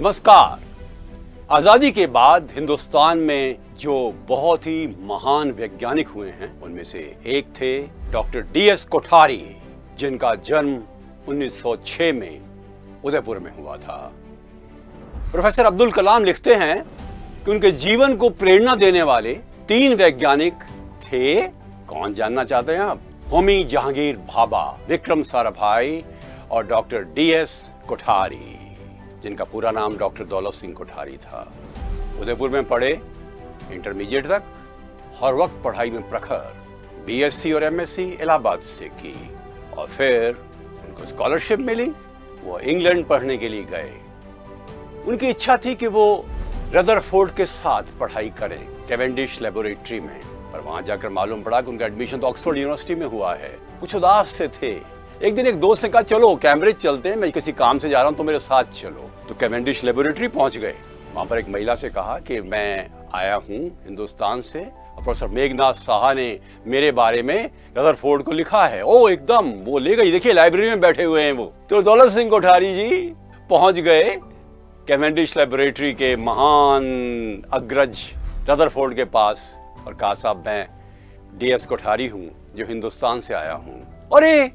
नमस्कार। आजादी के बाद हिंदुस्तान में जो बहुत ही महान वैज्ञानिक हुए हैं उनमें से एक थे डॉक्टर DS कोठारी, जिनका जन्म 1906 में उदयपुर में हुआ था। प्रोफेसर अब्दुल कलाम लिखते हैं कि उनके जीवन को प्रेरणा देने वाले 3 वैज्ञानिक थे। कौन जानना चाहते हैं आप? होमी जहांगीर भाभा, विक्रम साराभाई और डॉक्टर DS कोठारी, जिनका पूरा नाम डॉक्टर दौलत सिंह कोठारी था। उदयपुर में पढ़े इंटरमीडिएट तक, हर वक्त पढ़ाई में प्रखर। BSc और MSc इलाहाबाद से की और फिर उनको स्कॉलरशिप मिली, वो इंग्लैंड पढ़ने के लिए गए। उनकी इच्छा थी कि वो रदरफोर्ड के साथ पढ़ाई करें कैवेंडिश लेबोरेटरी में, पर वहां जाकर मालूम पड़ा कि उनका एडमिशन तो ऑक्सफोर्ड यूनिवर्सिटी में हुआ है। कुछ उदास से थे। एक दिन एक दोस्त से कहा चलो कैम्ब्रिज चलते हैं, मैं किसी काम से जा रहा हूं तो मेरे साथ चलो। तो कैवेंडिश लेबोरेटरी पहुंच गए। वहां पर एक महिला से कहा कि मैं आया हूं हिंदुस्तान से और प्रोफेसर मेघनाथ साहा ने मेरे बारे में रदरफोर्ड को लिखा है। ओ एकदम, वो ले गई, देखिए लाइब्रेरी में बैठे हुए हैं वो। तो दौलत सिंह कोठारी जी पहुंच गए कैवेंडिश लेबोरेटरी के महान अग्रज रदरफोर्ड के पास और कहा साहब मैं DS कोठारी हूं जो हिंदुस्तान से आया हूं। अरे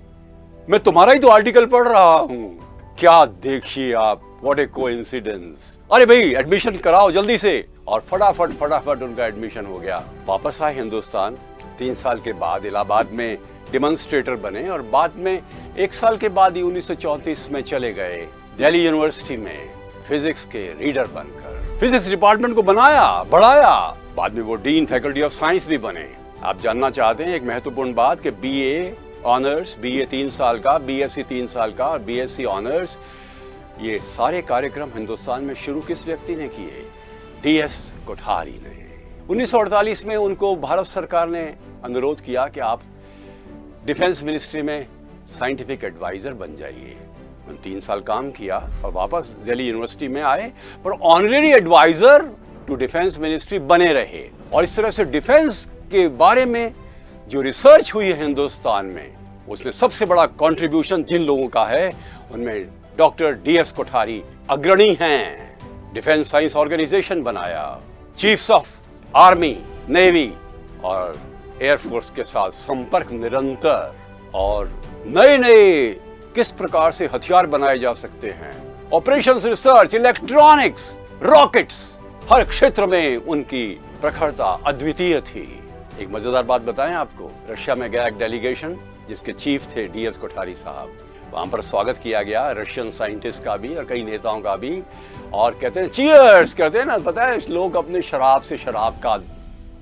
मैं तुम्हारा ही तो आर्टिकल पढ़ रहा हूं। क्या देखिए आप, व्हाट ए कोइंसिडेंस। अरे भाई एडमिशन कराओ जल्दी से। और फटाफट उनका एडमिशन हो गया। वापस आए हिंदुस्तान। 3 साल के बाद इलाहाबाद में डेमोन्स्ट्रेटर बने और बाद में 1 साल के बाद ही 1934 में चले गए दिल्ली यूनिवर्सिटी में फिजिक्स के रीडर बनकर। फिजिक्स डिपार्टमेंट को बनाया, बढ़ाया। बाद में वो डीन फैकल्टी ऑफ साइंस भी बने। आप जानना चाहते हैं एक महत्वपूर्ण बात कि BA ऑनर्स, BA 3 साल का, BSc 3 साल का और BSc ऑनर्स, ये सारे कार्यक्रम हिंदुस्तान में शुरू किस व्यक्ति ने किए? DS कोठारी ने। 1948 में उनको भारत सरकार ने अनुरोध किया कि आप डिफेंस मिनिस्ट्री में साइंटिफिक एडवाइजर बन जाइए। 3 साल काम किया और वापस दिल्ली यूनिवर्सिटी में आए, पर honorary adviser to defence ministry बने रहे। और इस तरह से डिफेंस के बारे में जो रिसर्च हुई है हिंदुस्तान में, उसमें सबसे बड़ा कंट्रीब्यूशन जिन लोगों का है उनमें डॉक्टर DS कोठारी अग्रणी हैं। डिफेंस साइंस ऑर्गेनाइजेशन बनाया, चीफ्स ऑफ आर्मी, नेवी और एयरफोर्स के साथ संपर्क निरंतर, और नए नए किस प्रकार से हथियार बनाए जा सकते हैं, ऑपरेशंस रिसर्च, इलेक्ट्रॉनिक्स, रॉकेट्स, हर क्षेत्र में उनकी प्रखरता अद्वितीय थी। एक मजेदार बात बताएं आपको, रशिया में गया एक डेलीगेशन जिसके चीफ थे DS कोठारी साहब। वहां पर स्वागत किया गया रशियन साइंटिस्ट का भी और कई नेताओं का भी, और कहते हैं चीयर्स, कहते हैं ना, पता है लोग अपने शराब से शराब का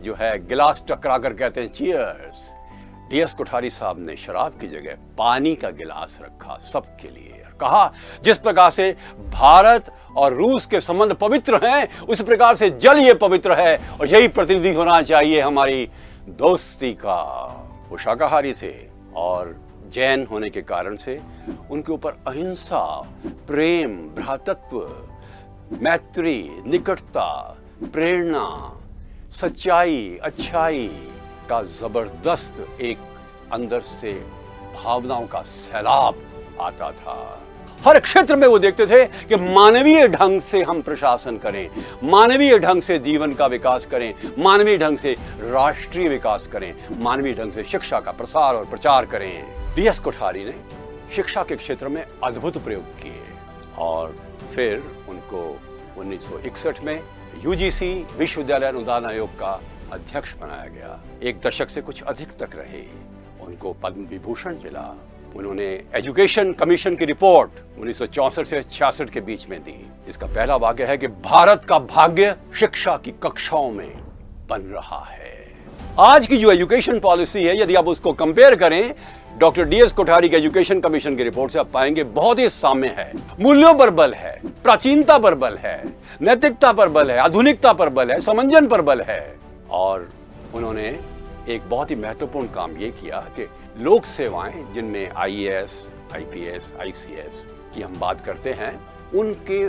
जो है गिलास टकरा कर कहते हैं चीयर्स। DS कोठारी साहब ने शराब की जगह पानी का गिलास रखा सबके लिए, कहा जिस प्रकार से भारत और रूस के संबंध पवित्र हैं उस प्रकार से जल ये पवित्र है और यही प्रतिनिधि होना चाहिए हमारी दोस्ती का। वो शाकाहारी थे और जैन होने के कारण से उनके ऊपर अहिंसा, प्रेम, भ्रातृत्व, मैत्री, निकटता, प्रेरणा, सच्चाई, अच्छाई का जबरदस्त एक अंदर से भावनाओं का सैलाब आता था। हर क्षेत्र में वो देखते थे कि मानवीय ढंग से हम प्रशासन करें, मानवीय ढंग से जीवन का विकास करें, मानवीय ढंग से राष्ट्रीय विकास करें, मानवीय ढंग से शिक्षा का प्रसार और प्रचार करें। DS कोठारी ने शिक्षा के क्षेत्र में अद्भुत प्रयोग किए और फिर उनको 1961 में UGC विश्वविद्यालय अनुदान आयोग का अध्यक्ष बनाया गया। 1 दशक से कुछ अधिक तक रहे। उनको पद्म विभूषण मिला। उन्होंने एजुकेशन कमीशन की रिपोर्ट 1964 से 66 के बीच में दी, जिसका पहला वाक्य है कि भारत का भाग्य शिक्षा की कक्षाओं में बन रहा है। आज की जो एजुकेशन पॉलिसी है, यदि आप उसको कंपेयर करें डॉक्टर DS कोठारी के एजुकेशन कमीशन की रिपोर्ट से, आप पाएंगे बहुत ही साम्य है। मूल्यों पर बल है, प्राचीनता पर बल है, नैतिकता पर बल है, आधुनिकता पर बल है, समंजन पर बल है। और उन्होंने एक बहुत ही महत्वपूर्ण काम ये किया कि लोक सेवाएं जिनमें IAS, IPS, ICS की हम बात करते हैं, उनके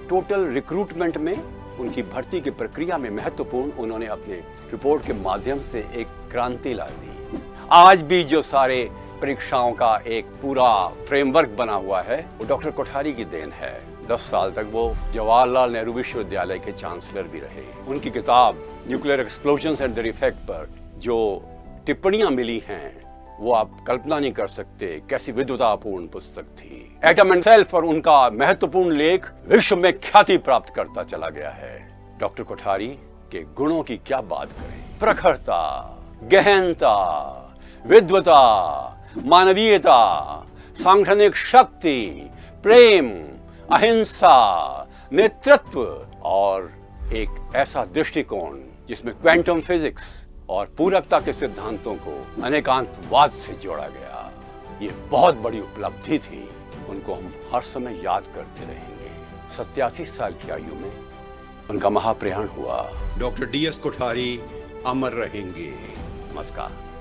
टोटल रिक्रूटमेंट में, उनकी भर्ती की प्रक्रिया में महत्वपूर्ण उन्होंने अपने रिपोर्ट के माध्यम से एक क्रांति ला दी। आज भी जो सारे परीक्षाओं का एक पूरा फ्रेमवर्क बना हुआ है वो डॉक्टर कोठारी की देन है। 10 साल तक वो जवाहरलाल नेहरू विश्वविद्यालय के चांसलर भी रहे। उनकी किताब nuclear explosions and their effect पर जो टिप्पणियां मिली हैं वो आप कल्पना नहीं कर सकते कैसी विद्वतापूर्ण पुस्तक थी। एटम एंड सेल्फ पर उनका महत्वपूर्ण लेख विश्व में ख्याति प्राप्त करता चला गया है। डॉक्टर कोठारी के गुणों की क्या बात करें, प्रखरता, गहनता, विद्वता, मानवीयता, सांगठनिक शक्ति, प्रेम, अहिंसा, नेतृत्व और एक ऐसा दृष्टिकोण जिसमें क्वांटम फिजिक्स और पूरकता के सिद्धांतों को अनेकांतवाद से जोड़ा गया। ये बहुत बड़ी उपलब्धि थी। उनको हम हर समय याद करते रहेंगे। 87 साल की आयु में उनका महाप्रयाण हुआ। डॉक्टर DS कोठारी अमर रहेंगे। नमस्कार।